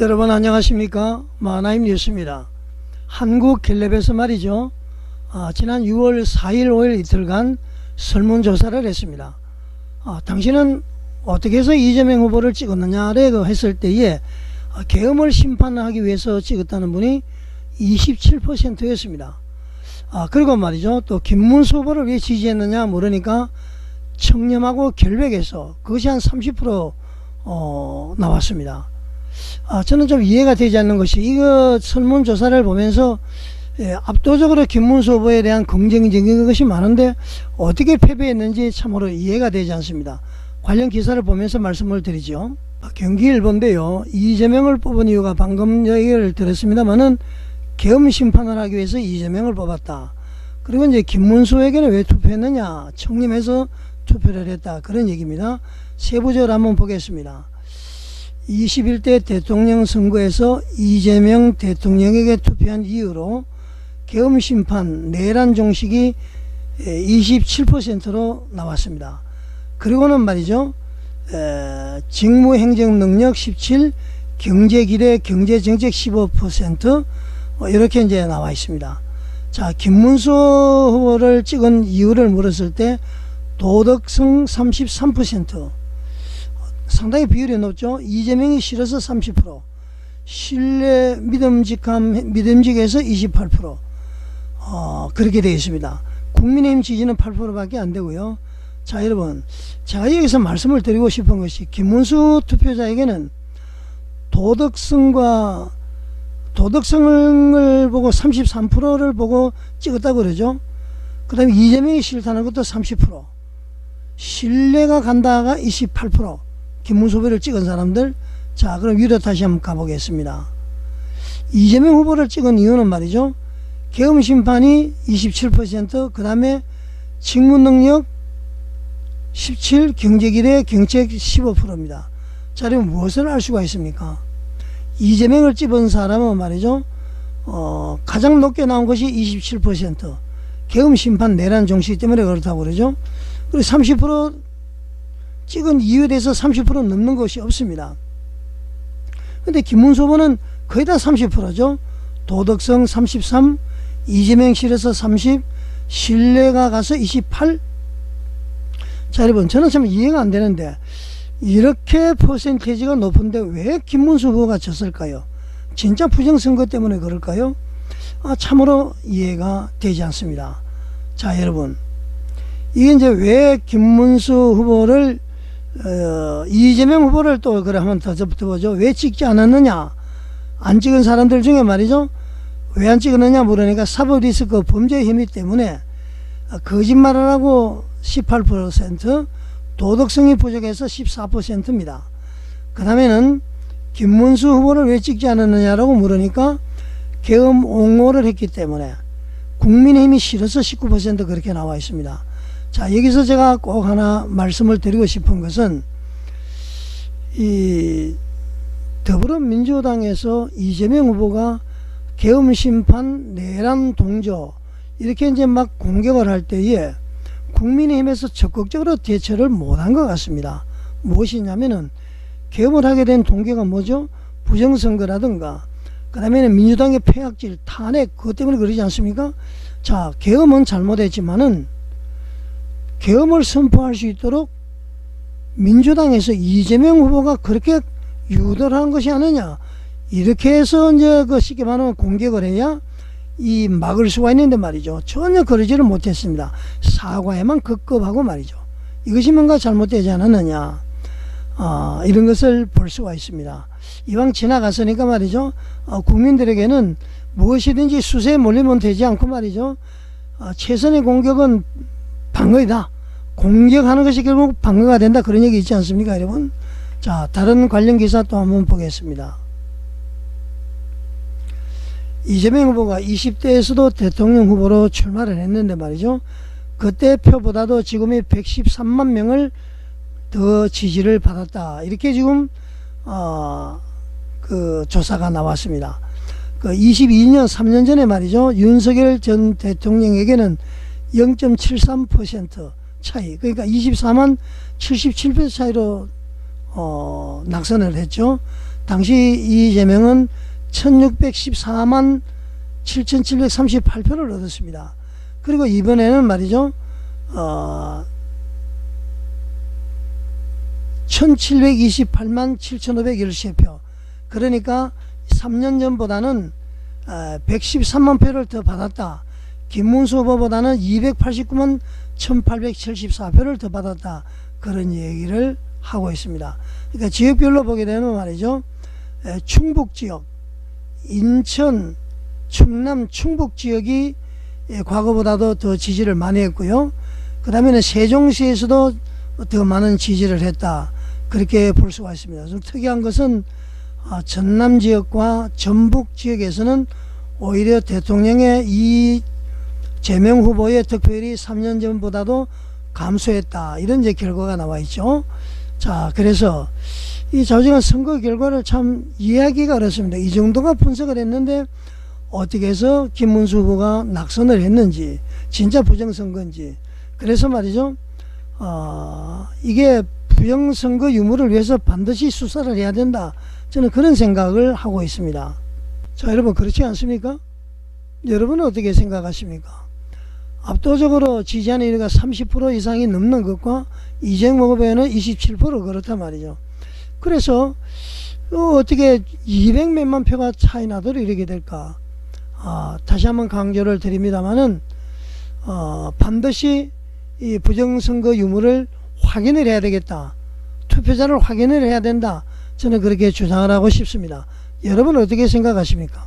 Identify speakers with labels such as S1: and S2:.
S1: 여러분 안녕하십니까. 마나임 뉴스입니다. 한국갤럽에서 말이죠, 지난 6월 4일 5일 이틀간 설문조사를 했습니다. 당신은 어떻게 해서 이재명 후보를 찍었느냐라고 했을 때에 계엄을 심판하기 위해서 찍었다는 분이 27%였습니다. 그리고 말이죠, 또 김문수 후보를 왜 지지했느냐 물으니까 청렴하고 결백해서 그것이 한 30% 나왔습니다. 저는 좀 이해가 되지 않는 것이, 이거 설문조사를 보면서 압도적으로 김문수 후보에 대한 긍정적인 것이 많은데 어떻게 패배했는지 참으로 이해가 되지 않습니다. 관련 기사를 보면서 말씀을 드리죠. 경기일보인데요, 이재명을 뽑은 이유가 방금 얘기를 들었습니다만은 계엄 심판을 하기 위해서 이재명을 뽑았다. 그리고 이제 김문수에게는 왜 투표했느냐, 청렴해서 투표를 했다, 그런 얘기입니다. 세부적으로 한번 보겠습니다. 21대 대통령 선거에서 이재명 대통령에게 투표한 이유로 계엄 심판, 내란 종식이 27%로 나왔습니다. 그리고는 말이죠, 직무행정능력 17, 경제기대, 경제정책 15%, 이렇게 이제 나와 있습니다. 자, 김문수 후보를 찍은 이유를 물었을 때 도덕성 33%, 상당히 비율이 높죠. 이재명이 싫어서 30%, 신뢰 믿음직해서 28%, 그렇게 되어 있습니다. 국민의힘 지지는 8%밖에 안 되고요. 자, 여러분, 제가 여기서 말씀을 드리고 싶은 것이, 김문수 투표자에게는 도덕성을 보고 33%를 보고 찍었다고 그러죠. 그 다음에 이재명이 싫다는 것도 30%, 신뢰가 간다가 28%, 김문수 후보를 찍은 사람들. 자, 그럼 위로 다시 한번 가보겠습니다. 이재명 후보를 찍은 이유는 말이죠, 계엄 심판이 27%, 그 다음에 직무능력 17, 경제기대, 경책 15%입니다. 자, 그럼 무엇을 알 수가 있습니까? 이재명을 찍은 사람은 말이죠, 가장 높게 나온 것이 27%, 계엄 심판, 내란 종식 때문에 그렇다고 그러죠. 그리고 30% 찍은 이유에 대해서 30% 넘는 것이 없습니다. 근데 김문수 후보는 거의 다 30%죠. 도덕성 33, 이재명 실에서 30, 신뢰가 가서 28. 자, 여러분, 저는 참 이해가 안 되는데, 이렇게 퍼센테이지가 높은데 왜 김문수 후보가 졌을까요? 진짜 부정선거 때문에 그럴까요? 참으로 이해가 되지 않습니다. 자, 여러분, 이게 이제 왜 김문수 후보를 이재명 후보를 또 그래 한번 더 보죠. 왜 찍지 않았느냐, 안 찍은 사람들 중에 말이죠, 왜 안 찍었느냐 물으니까 사법 리스크, 범죄 혐의 때문에 거짓말을 하고 18%, 도덕성이 부족해서 14%입니다. 그 다음에는 김문수 후보를 왜 찍지 않았느냐라고 물으니까 계엄 옹호를 했기 때문에, 국민의힘이 싫어서 19%, 그렇게 나와 있습니다. 자, 여기서 제가 꼭 하나 말씀을 드리고 싶은 것은, 이 더불어민주당에서 이재명 후보가 계엄 심판, 내란 동조 이렇게 이제 막 공격을 할 때에 국민의힘에서 적극적으로 대처를 못한 것 같습니다. 무엇이냐면은, 계엄을 하게 된 동기가 뭐죠? 부정선거라든가, 그 다음에는 민주당의 폐악질, 탄핵, 그것 때문에 그러지 않습니까? 자, 계엄은 잘못했지만은 계엄을 선포할 수 있도록 민주당에서 이재명 후보가 그렇게 유도를 한 것이 아니냐, 이렇게 해서 이제 쉽게 말하면 공격을 해야 이 막을 수가 있는데 말이죠, 전혀 그러지를 못했습니다. 사과에만 급급하고 말이죠. 이것이 뭔가 잘못되지 않았느냐, 이런 것을 볼 수가 있습니다. 이왕 지나갔으니까 말이죠, 국민들에게는 무엇이든지 수세에 몰리면 되지 않고 말이죠, 최선의 공격은 방어이다, 공격하는 것이 결국 방어가 된다, 그런 얘기 있지 않습니까, 여러분? 자, 다른 관련 기사 또 한번 보겠습니다. 이재명 후보가 20대에서도 대통령 후보로 출마를 했는데 말이죠, 그때 표보다도 지금이 113만 명을 더 지지를 받았다, 이렇게 지금 그 조사가 나왔습니다. 그 22년 3년 전에 말이죠, 윤석열 전 대통령에게는 0.73% 차이, 그러니까 24만 77% 차이로 낙선을 했죠. 당시 이재명은 1614만 7738표를 얻었습니다. 그리고 이번에는 말이죠, 1728만 7513표. 그러니까 3년 전보다는 113만 표를 더 받았다. 김문수 후보보다는 289만 1874표를 더 받았다. 그런 얘기를 하고 있습니다. 그러니까 지역별로 보게 되면 말이죠, 충북지역, 인천, 충남, 충북 지역이 과거보다도 더 지지를 많이 했고요. 그 다음에는 세종시에서도 더 많은 지지를 했다. 그렇게 볼 수가 있습니다. 좀 특이한 것은 전남 지역과 전북 지역에서는 오히려 대통령의 이재명 후보의 득표율이 3년 전보다도 감소했다. 이런 이제 결과가 나와 있죠. 자, 그래서 이 좌우지간 선거 결과를 참 이해하기가 어렵습니다. 이 정도가 분석을 했는데 어떻게 해서 김문수 후보가 낙선을 했는지, 진짜 부정선거인지. 그래서 말이죠, 이게 부정선거 유무를 위해서 반드시 수사를 해야 된다. 저는 그런 생각을 하고 있습니다. 자, 여러분, 그렇지 않습니까? 여러분은 어떻게 생각하십니까? 압도적으로 지지하는 인구가 30% 이상이 넘는 것과 이재명 후보에는 27% 그렇단 말이죠. 그래서 어떻게 200몇만 표가 차이 나도록 이렇게 될까? 다시 한번 강조를 드립니다만은 반드시 이 부정선거 유무를 확인을 해야 되겠다. 투표자를 확인을 해야 된다. 저는 그렇게 주장을 하고 싶습니다. 여러분 어떻게 생각하십니까?